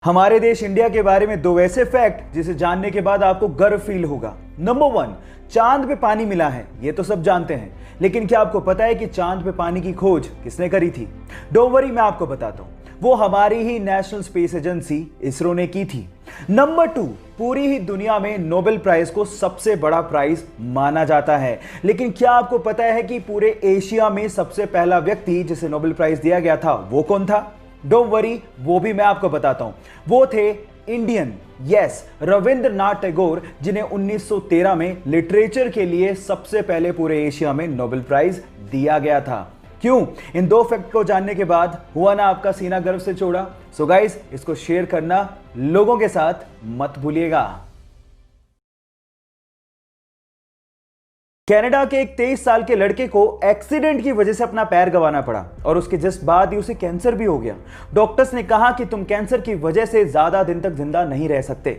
हमारे देश इंडिया के बारे में दो वैसे फैक्ट जिसे जानने के बाद आपको गर्व फील होगा। नंबर 1, चांद पे पानी मिला है, ये तो सब जानते हैं, लेकिन क्या आपको पता है कि चांद पे पानी की खोज किसने करी थी? डोंट वरी, मैं आपको बताता हूं। वो हमारी ही नेशनल स्पेस एजेंसी इसरो ने की थी। नंबर 2, पूरी ही दुनिया में नोबेल प्राइज को सबसे बड़ा प्राइज माना जाता है, लेकिन क्या आपको पता है कि पूरे एशिया में सबसे पहला व्यक्ति जिसे नोबेल प्राइज दिया गया था वो कौन था? डोंट वरी, वो भी मैं आपको बताता हूं। वो थे इंडियन, यस, रविंद्रनाथ टैगोर, जिन्हें 1913 में लिटरेचर के लिए सबसे पहले पूरे एशिया में नोबेल प्राइज दिया गया था। क्यों? इन दो फैक्ट को जानने के बाद हुआ ना आपका सीना गर्व से चौड़ा? सो गाइस, इसको शेयर करना लोगों के साथ मत भूलिएगा। कनाडा के एक 23 साल के लड़के को एक्सीडेंट की वजह से अपना पैर गंवाना पड़ा और उसके जस्ट बाद ही उसे कैंसर भी हो गया। डॉक्टर्स ने कहा कि तुम कैंसर की वजह से ज्यादा दिन तक जिंदा नहीं रह सकते।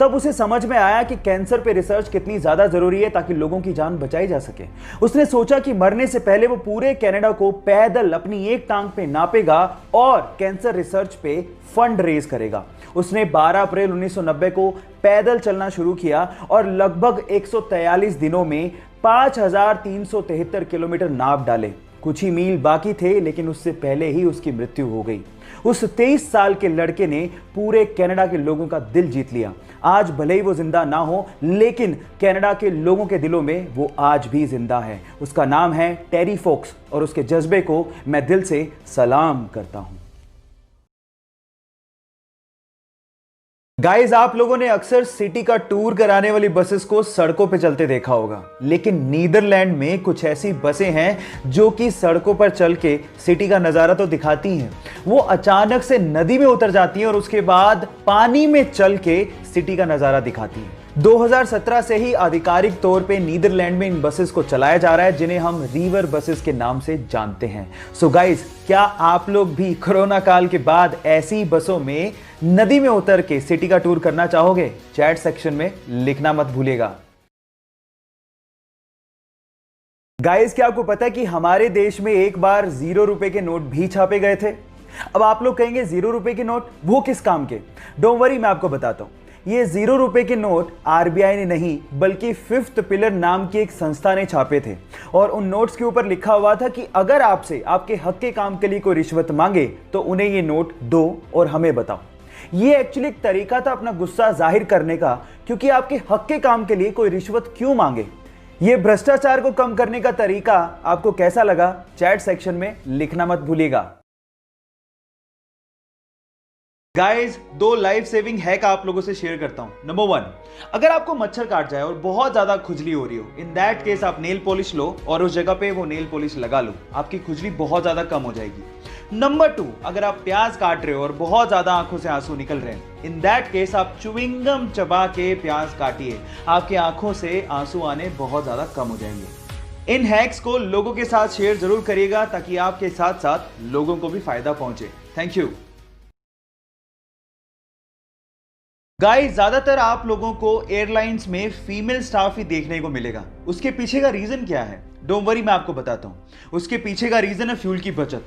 तब उसे समझ में आया कि कैंसर पे रिसर्च कितनी ज्यादा जरूरी है ताकि लोगों की जान बचाई जा सके। उसने सोचा कि मरने से पहले वो पूरे कनाडा को पैदल अपनी एक टांग पे नापेगा और कैंसर रिसर्च पे फंड रेज करेगा। उसने 12 अप्रैल 1990 को पैदल चलना शुरू किया और लगभग 143 दिनों में 5373 किलोमीटर नाप डाले। कुछ ही मील बाकी थे, लेकिन उससे पहले ही उसकी मृत्यु हो गई। उस 23 साल के लड़के ने पूरे कनाडा के लोगों का दिल जीत लिया। आज भले ही वो जिंदा ना हो, लेकिन कनाडा के लोगों के दिलों में वो आज भी जिंदा है। उसका नाम है टेरी फोक्स और उसके जज्बे को मैं दिल से सलाम करता हूं। गाइस, आप लोगों ने अक्सर सिटी का टूर कराने वाली बसेस को सड़कों पे चलते देखा होगा, लेकिन नीदरलैंड में कुछ ऐसी बसें हैं जो कि सड़कों पर चल के सिटी का नजारा तो दिखाती हैं। वो अचानक से नदी में उतर जाती हैं और उसके बाद पानी में चल के सिटी का नजारा दिखाती हैं। 2017 से ही आधिकारिक तौर पे नीदरलैंड में इन बसेस को चलाया जा रहा है, जिन्हें हम रिवर बसेस के नाम से जानते हैं। सो गाइस, क्या आप लोग भी कोरोना काल के बाद ऐसी बसों में नदी में उतर के सिटी का टूर करना चाहोगे? चैट सेक्शन में लिखना मत भूलिएगा। गाइस, क्या आपको पता है कि हमारे देश में एक बार 0 रुपए के नोट भी छापे गए थे? अब आप लोग कहेंगे 0 रुपए के नोट वो किस काम के? डोंट वरी, मैं आपको बताता हूं। ये 0 रुपए के नोट आरबीआई ने नहीं, बल्कि फिफ्थ पिलर नाम की एक संस्था ने छापे थे और उन नोट्स के ऊपर लिखा हुआ था कि अगर आपसे आपके हक के काम के लिए कोई रिश्वत मांगे तो उन्हें ये नोट दो और हमें बताओ। ये एक्चुअली एक तरीका था अपना गुस्सा जाहिर करने का, क्योंकि आपके हक के काम के लिए कोई रिश्वत क्यों मांगे। ये भ्रष्टाचार को कम करने का तरीका आपको कैसा लगा? चैट सेक्शन में लिखना मत भूलिएगा। गाइस, 2 लाइफ सेविंग हैक आप लोगों से शेयर करता हूं। नंबर 1, अगर आपको मच्छर काट जाए और बहुत ज्यादा खुजली हो रही हो, इन दैट केस आप नेल पॉलिश लो और उस जगह पे वो नेल पॉलिश लगा लो, आपकी खुजली बहुत ज्यादा कम हो जाएगी। नंबर 2, अगर आप प्याज काट रहे हो और बहुत ज्यादा आंखों से आंसू निकल रहे हैं, इन दैट केस आप च्युइंगम चबा के प्याज काटिए, आपकी आंखों से आंसू आने बहुत ज्यादा कम हो जाएंगे। इन हैक्स को लोगों के साथ शेयर जरूर करिएगा ताकि आपके साथ साथ लोगों को भी फायदा पहुंचे। Thank you. गाइस, ज्यादातर आप लोगों को एयरलाइंस में फीमेल स्टाफ ही देखने को मिलेगा। उसके पीछे का रीजन क्या है? डोंट वरी, मैं आपको बताता हूं। उसके पीछे का रीजन है फ्यूल की बचत।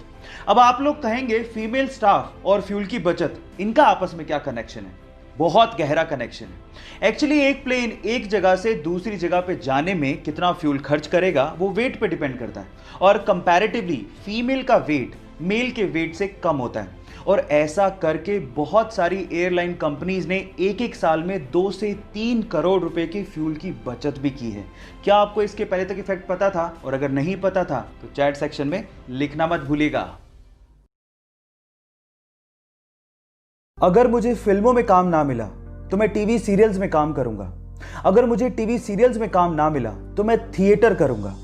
अब आप लोग कहेंगे फीमेल स्टाफ और फ्यूल की बचत, इनका आपस में क्या कनेक्शन है? बहुत गहरा कनेक्शन है। एक्चुअली एक प्लेन एक जगह से दूसरी जगह पे जाने में कितना फ्यूल खर्च करेगा वो वेट पे डिपेंड करता है, और कंपैरेटिवली फीमेल का वेट मेल के वेट से कम होता है। और ऐसा करके बहुत सारी एयरलाइन कंपनीज ने एक साल में 2 से 3 करोड़ रुपए की फ्यूल की बचत भी की है। क्या आपको इसके पहले तक इफेक्ट पता था? और अगर नहीं पता था तो चैट सेक्शन में लिखना मत भूलिएगा। अगर मुझे फिल्मों में काम ना मिला तो मैं टीवी सीरियल्स में काम करूंगा। अगर मुझे टीवी सीरियल्स में काम ना मिला तो मैं थिएटर करूंगा।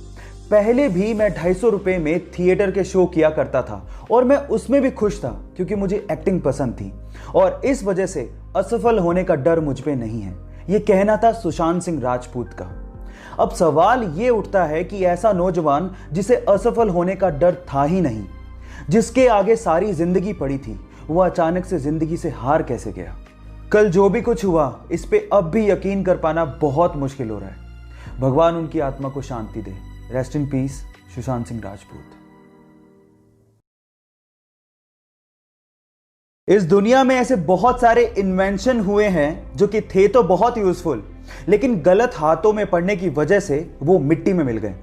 पहले भी मैं 250 रुपए में थिएटर के शो किया करता था और मैं उसमें भी खुश था क्योंकि मुझे एक्टिंग पसंद थी और इस वजह से असफल होने का डर मुझ पे नहीं है। यह कहना था सुशांत सिंह राजपूत का। अब सवाल यह उठता है कि ऐसा नौजवान जिसे असफल होने का डर था ही नहीं, जिसके आगे सारी जिंदगी पड़ी थी, वह अचानक से जिंदगी से हार कैसे गया? कल जो भी कुछ हुआ, इस पे अब भी यकीन कर पाना बहुत मुश्किल हो रहा है। भगवान उनकी आत्मा को शांति दे। Rest in peace, Sushant Singh Rajput. इस दुनिया में ऐसे बहुत सारे इन्वेंशन हुए हैं जो कि थे तो बहुत यूजफुल, लेकिन गलत हाथों में पड़ने की वजह से वो मिट्टी में मिल गए।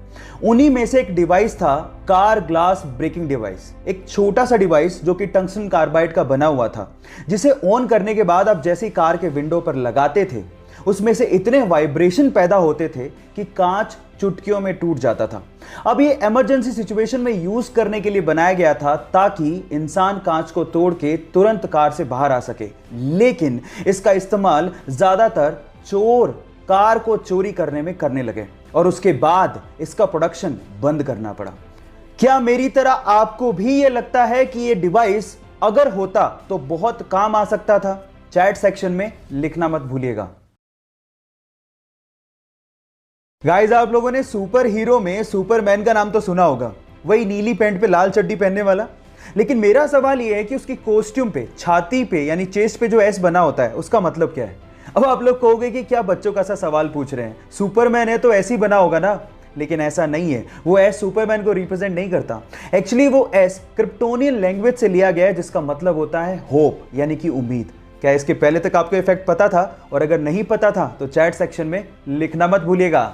उन्हीं में से एक डिवाइस था कार ग्लास ब्रेकिंग डिवाइस। एक छोटा सा डिवाइस जो कि टंगस्टन कार्बाइड का बना हुआ था, जिसे ऑन करने के बाद आप जैसे ही कार के विंडो पर लगाते थे, उसमें से इतने वाइब्रेशन पैदा होते थे कि कांच चुटकियों में टूट जाता था। अब ये इमरजेंसी सिचुएशन में यूज करने के लिए बनाया गया था ताकि इंसान कांच को तोड़ के तुरंत कार से बाहर आ सके, लेकिन इसका इस्तेमाल ज्यादातर चोर कार को चोरी करने में करने लगे और उसके बाद इसका प्रोडक्शन बंद करना पड़ा। क्या मेरी तरह आपको भी ये लगता है कि ये डिवाइस अगर होता तो बहुत काम आ सकता था? चैट सेक्शन में लिखना मत भूलिएगा। गाइस, आप लोगों ने सुपर हीरो में सुपरमैन का नाम तो सुना होगा, वही नीली पैंट पे लाल चड्डी पहनने वाला। लेकिन मेरा सवाल यह है कि उसकी कॉस्ट्यूम पे, छाती पे यानी चेस्ट पे जो एस बना होता है, उसका मतलब क्या है? अब आप लोग कहोगे कि क्या बच्चों का सा सवाल पूछ रहे हैं, सुपरमैन है तो ऐसे ही बना होगा ना। लेकिन ऐसा नहीं है, वो एस सुपरमैन को रिप्रेजेंट नहीं करता। एक्चुअली वो एस क्रिप्टोनियन लैंग्वेज से लिया गया है, जिसका मतलब होता है होप, यानी कि उम्मीद। क्या इसके पहले तक आपको इफेक्ट पता था? और अगर नहीं पता था तो चैट सेक्शन में लिखना मत भूलिएगा।